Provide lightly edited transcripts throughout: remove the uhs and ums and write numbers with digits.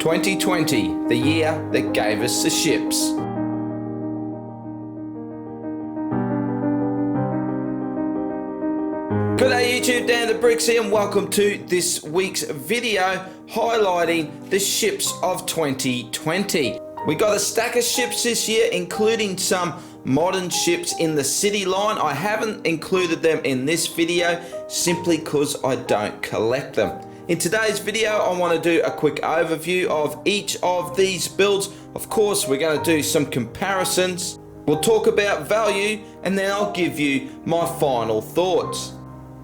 2020, the year that gave us the ships. G'day YouTube, Dan the Bricks here, and welcome to this week's video highlighting the ships of 2020. We got a stack of ships this year, including some modern ships in the city line. I haven't included them in this video simply because I don't collect them. In today's video, I want to do a quick overview of each of these builds. Of course, we're going to do some comparisons. We'll talk about value, and then I'll give you my final thoughts.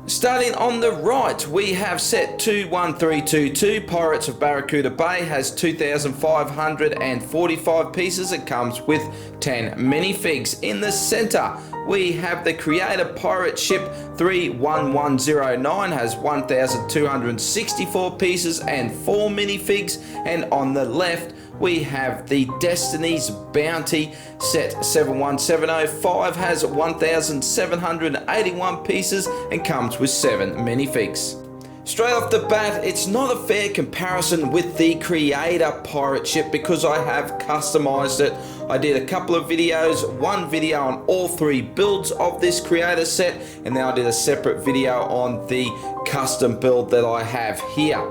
Starting on the right, we have set 21322. Pirates of Barracuda Bay has 2,545 pieces. It comes with 10 minifigs. In the center, we have the Creator Pirate Ship 31109, has 1,264 pieces and 4 minifigs. And on the left, we have the Destiny's Bounty set 71705, has 1,781 pieces and comes with 7 minifigs. Straight off the bat, it's not a fair comparison with the Creator Pirate Ship because I have customized it. I did a couple of videos, one video on all 3 builds of this Creator set, and then I did a separate video on the custom build that I have here.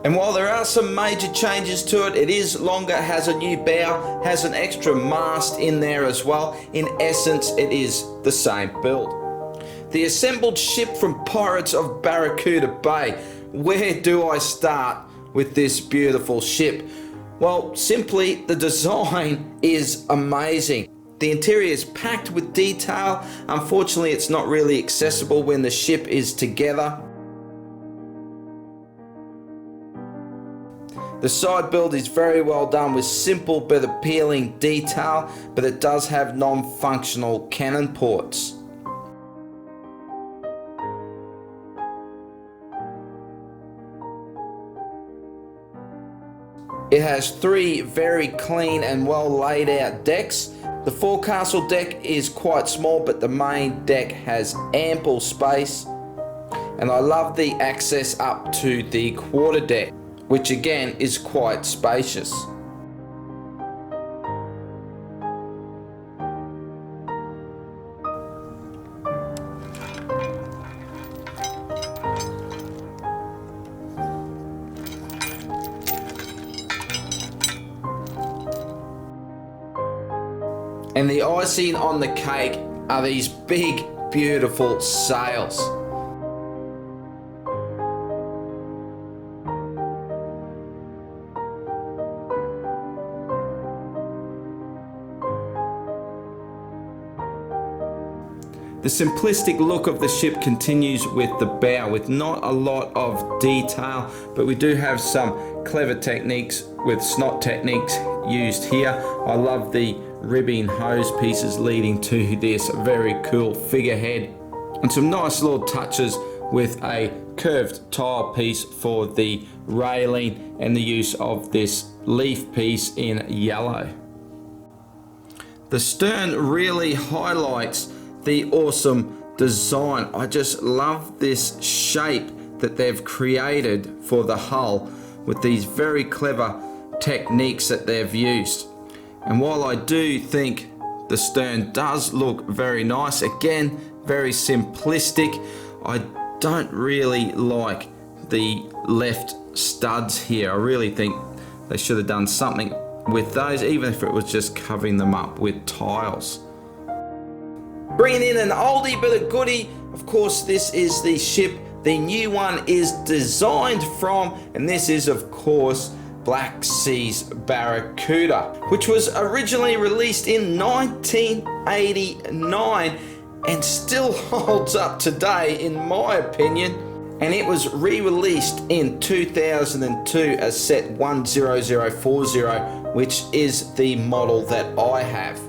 And while there are some major changes to it, it is longer, has a new bow, has an extra mast in there as well. In essence, it is the same build. The assembled ship from Pirates of Barracuda Bay. Where do I start with this beautiful ship? Well, simply the design is amazing. The interior is packed with detail. Unfortunately, it's not really accessible when the ship is together. The side build is very well done with simple but appealing detail, but it does have non-functional cannon ports. It has 3 very clean and well laid out decks. The forecastle deck is quite small, but the main deck has ample space. And I love the access up to the quarter deck, which again is quite spacious. And the icing on the cake are these big, beautiful sails. The simplistic look of the ship continues with the bow, with not a lot of detail, but we do have some clever techniques with snot techniques used here. I love the ribbing hose pieces leading to this very cool figurehead, and some nice little touches with a curved tile piece for the railing and the use of this leaf piece in yellow. The stern really highlights the awesome design. I just love this shape that they've created for the hull with these very clever techniques that they've used. And while I do think the stern does look very nice, again, very simplistic, I don't really like the left studs here. I really think they should have done something with those, even if it was just covering them up with tiles. Bringing in an oldie but a goodie, of course, this is the ship the new one is designed from, and this is of course Black Sea's Barracuda, which was originally released in 1989 and still holds up today in my opinion, and it was re-released in 2002 as set 10040, which is the model that I have.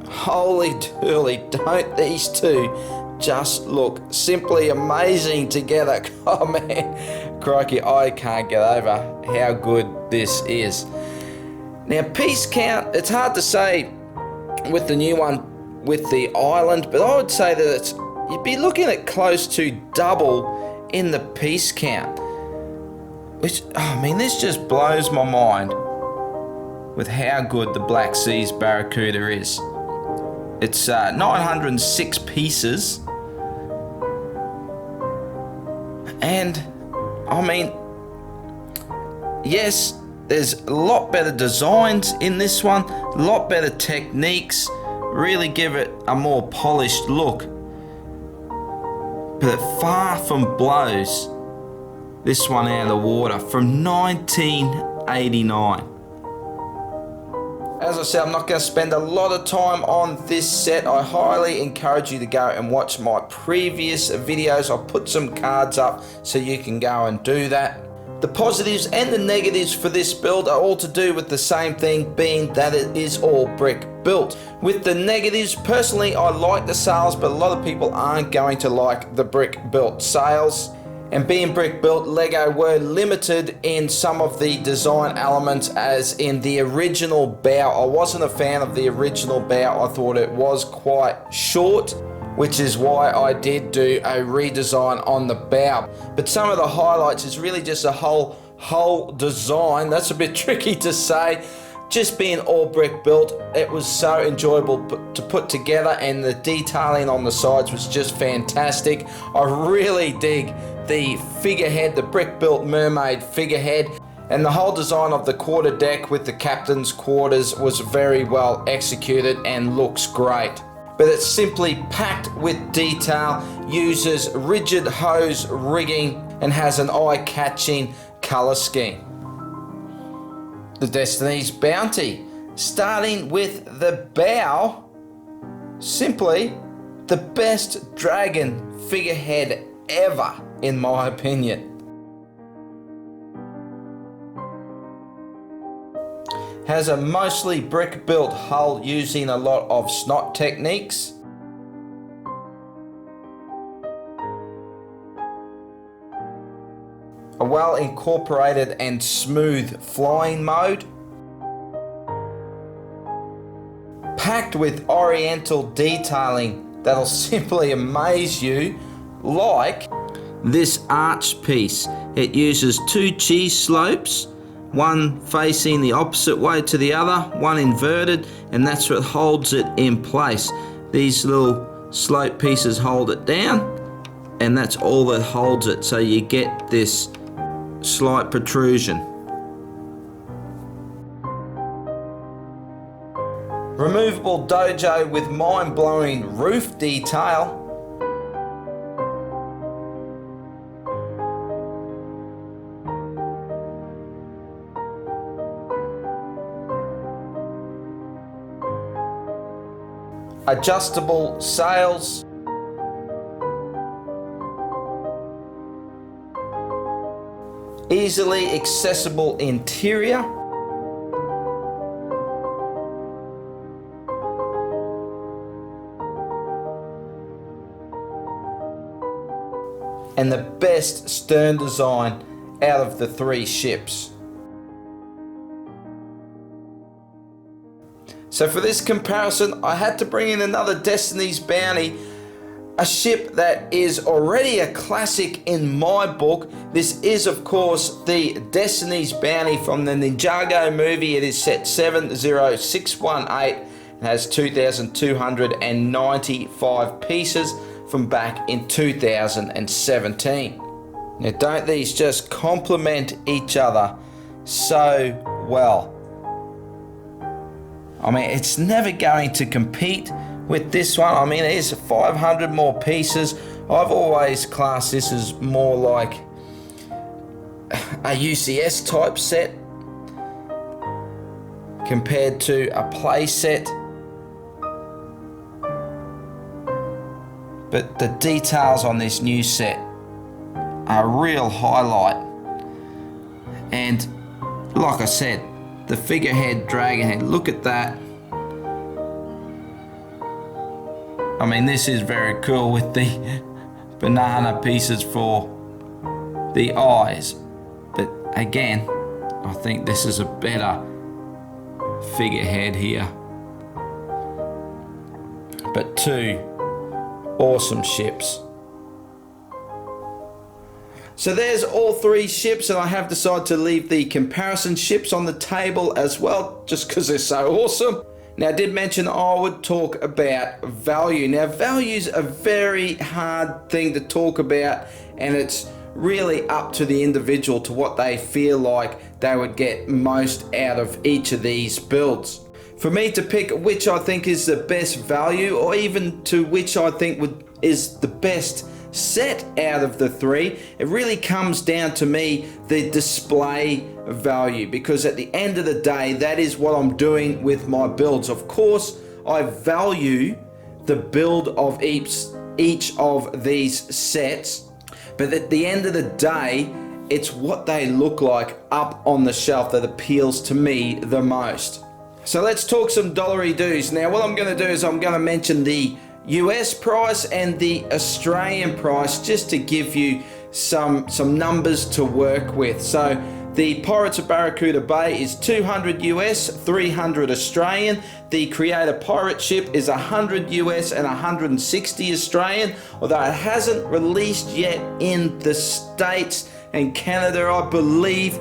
Holy dooly, don't these two just look simply amazing together? Oh man, crikey, I can't get over how good this is. Now piece count, it's hard to say with the new one with the island, but I would say that you'd be looking at close to double in the piece count. which, I mean, this just blows my mind with how good the Black Seas Barracuda is. It's 906 pieces, and I mean, yes, there's a lot better designs in this one, a lot better techniques, really give it a more polished look, but it far from blows this one out of the water from 1989. As I said, I'm not going to spend a lot of time on this set. I highly encourage you to go and watch my previous videos. I'll put some cards up so you can go and do that. The positives and the negatives for this build are all to do with the same thing, being that it is all brick built. With the negatives, personally I like the sails, but a lot of people aren't going to like the brick built sails. And being brick built, LEGO were limited in some of the design elements, as in the original bow. I wasn't a fan of the original bow. I thought it was quite short, which is why I did do a redesign on the bow. But some of the highlights is really just a whole design. That's a bit tricky to say. Just being all brick built, it was so enjoyable to put together, and the detailing on the sides was just fantastic. I really dig the figurehead, the brick built mermaid figurehead, and the whole design of the quarter deck with the captain's quarters was very well executed and looks great. But it's simply packed with detail, uses rigid hose rigging, and has an eye-catching colour scheme. The Destiny's Bounty, starting with the bow, simply the best dragon figurehead ever, in my opinion. Has a mostly brick built hull using a lot of snot techniques. A well incorporated and smooth flying mode. Packed with oriental detailing that'll simply amaze you, like this arch piece. It uses two cheese slopes, one facing the opposite way to the other, one inverted, and that's what holds it in place. These little slope pieces hold it down, and that's all that holds it, so you get this slight protrusion. Removable dojo with mind-blowing roof detail. Adjustable sails. Easily accessible interior. And the best stern design out of the three ships. So for this comparison, I had to bring in another Destiny's Bounty, a ship that is already a classic in my book. This is, of course, the Destiny's Bounty from the Ninjago movie. It is set 70618 and has 2,295 pieces from back in 2017. Now, don't these just complement each other so well? I mean, it's never going to compete with this one. I mean, it is 500 more pieces. I've always classed this as more like a UCS type set compared to a play set. But the details on this new set are a real highlight. And like I said, the figurehead, dragon head, look at that. I mean, this is very cool with the banana pieces for the eyes. But again, I think this is a better figurehead here. But two awesome ships. So there's all three ships, and I have decided to leave the comparison ships on the table as well, just because they're so awesome. Now, I did mention I would talk about value. Now, value is a very hard thing to talk about, and it's really up to the individual to what they feel like they would get most out of each of these builds. For me to pick which I think is the best value, or even to which I think is the best set out of the three, it really comes down to me the display value, because at the end of the day, that is what I'm doing with my builds. Of course, I value the build of each of these sets, but at the end of the day, it's what they look like up on the shelf that appeals to me the most. So let's talk some dollary-doos. Now, what I'm going to do is I'm going to mention the US price and the Australian price, just to give you some numbers to work with. So the Pirates of Barracuda Bay is 200 US, 300 Australian. The Creator Pirate ship is 100 US and 160 Australian, although it hasn't released yet in the States and Canada, I believe.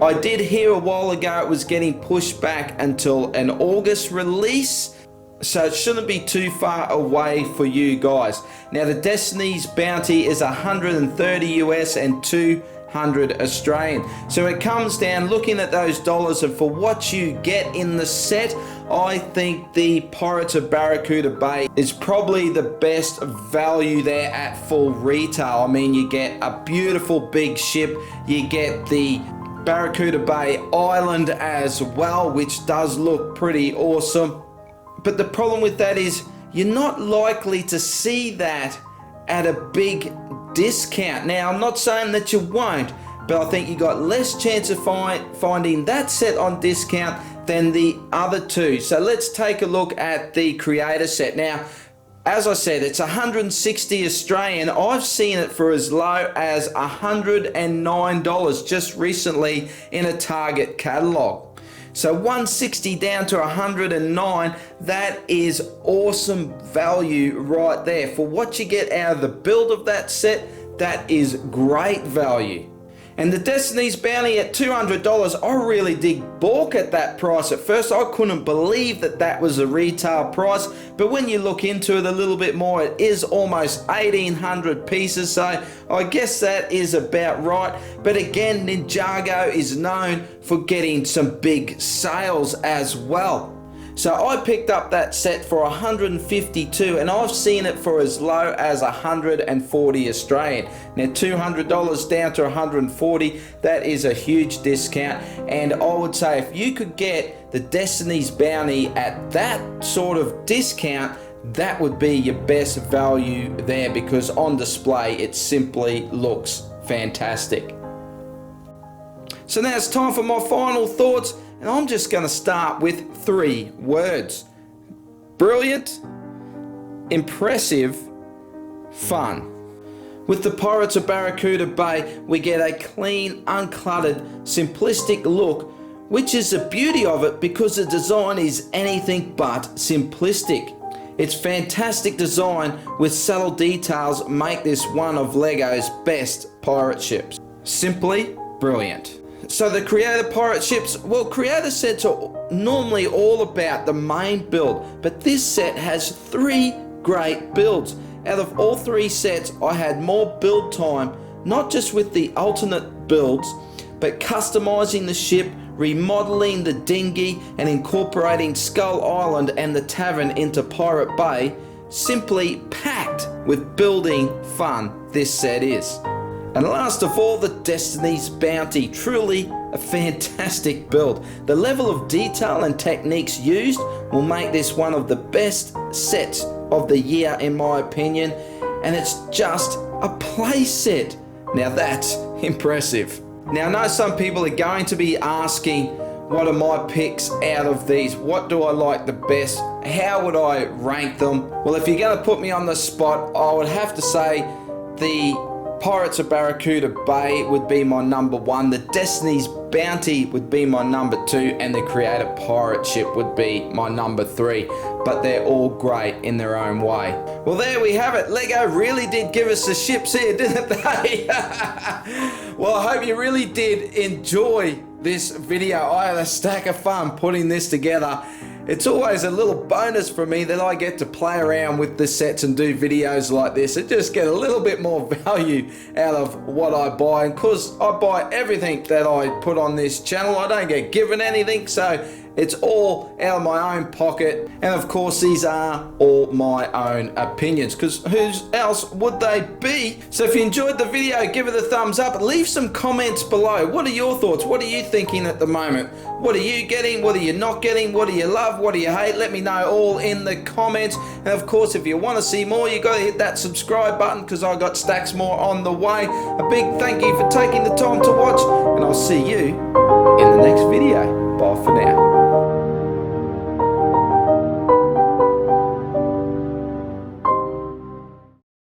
I did hear a while ago it was getting pushed back until an August release, so it shouldn't be too far away for you guys. Now, the Destiny's Bounty is 130 US and 200 Australian. So it comes down looking at those dollars, and for what you get in the set, I think the Pirates of Barracuda Bay is probably the best value there at full retail. I mean, you get a beautiful big ship, you get the Barracuda Bay Island as well, which does look pretty awesome. But the problem with that is you're not likely to see that at a big discount. Now, I'm not saying that you won't, but I think you got less chance of finding that set on discount than the other two. So let's take a look at the Creator set. Now, as I said, it's 160 Australian. I've seen it for as low as $109 just recently in a Target catalog. So 160 down to 109, that is awesome value right there. For what you get out of the build of that set, that is great value. And the Destiny's Bounty at $200, I really did balk at that price. At first, I couldn't believe that that was a retail price, but when you look into it a little bit more, it is almost 1,800 pieces, so I guess that is about right. But again, Ninjago is known for getting some big sales as well. So I picked up that set for 152, and I've seen it for as low as 140 Australian. Now $200 down to 140, that is a huge discount. And I would say if you could get the Destiny's Bounty at that sort of discount, that would be your best value there, because on display it simply looks fantastic. So now it's time for my final thoughts, and I'm just going to start with 3 words. Brilliant, impressive, fun. With the Pirates of Barracuda Bay, we get a clean, uncluttered, simplistic look, which is the beauty of it, because the design is anything but simplistic. Its fantastic design with subtle details make this one of LEGO's best pirate ships. Simply brilliant. So the Creator pirate ships, well, Creator sets are normally all about the main build, but this set has 3 great builds. Out of all 3 sets, I had more build time, not just with the alternate builds, but customizing the ship, remodeling the dinghy, and incorporating Skull Island and the tavern into Pirate Bay. Simply packed with building fun this set is. And last of all, the Destiny's Bounty, truly a fantastic build. The level of detail and techniques used will make this one of the best sets of the year in my opinion, and it's just a play set. Now that's impressive. Now I know some people are going to be asking, what are my picks out of these? What do I like the best? How would I rank them? Well, if you're going to put me on the spot, I would have to say the Pirates of Barracuda Bay would be my number 1, the Destiny's Bounty would be my number 2, and the Creator pirate ship would be my number 3. but they're all great in their own way. Well, there we have it. Lego really did give us the ships here, didn't they? Well, I hope you really did enjoy this video. I had a stack of fun putting this together. It's always a little bonus for me that I get to play around with the sets and do videos like this and just get a little bit more value out of what I buy. And because I buy everything that I put on this channel, I don't get given anything, so it's all out of my own pocket. And of course, these are all my own opinions, because whose else would they be? So if you enjoyed the video, give it a thumbs up. Leave some comments below. What are your thoughts? What are you thinking at the moment? What are you getting? What are you not getting? What do you love? What do you hate? Let me know all in the comments. And of course, if you want to see more, you got to hit that subscribe button, because I got stacks more on the way. A big thank you for taking the time to watch, and I'll see you in the next video. Bye for now.